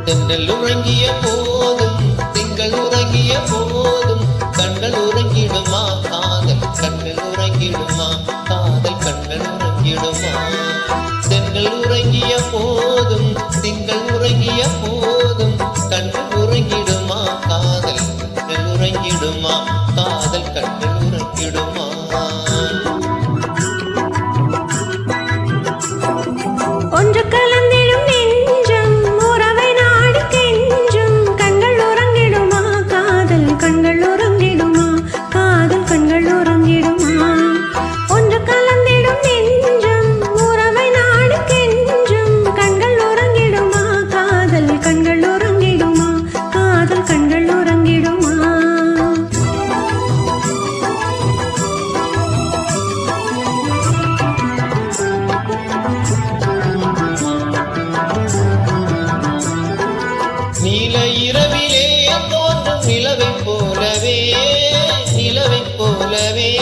தென்றல் உறங்கிய போதும் திங்கள் உறங்கிய போதும் கண்கள் உறங்கிடுமா காதல் கண்கள் உறங்கிடுமா காதல் கண்கள் உறங்கிடுமா தென்றல் உறங்கிய போதும் திங்கள் உறங்கிய போதும் கண்கள் உறங்கிடுமா காதல் கண்கள் உறங்கிடுமா காதல் கண்கள் உறங்கிடுமா ஒன்று கலந்திடும் நெஞ்சம் உறவை நாடி கெஞ்சும் கண்கள் உறங்கிடுமா காதல் கண்கள் உறங்கிடுமா காதல் கண்கள் உறங்கிடுமா ஒன்று கலந்திடும் நெஞ்சம் உறவை நாடி கெஞ்சும் கண்கள் உறங்கிடுமா காதல் கண்கள் உறங்கிடுமா காதல் கண்கள் உறங்கிடுமா நீல இரவிலே தோன்றும் நிலவைப் போலவே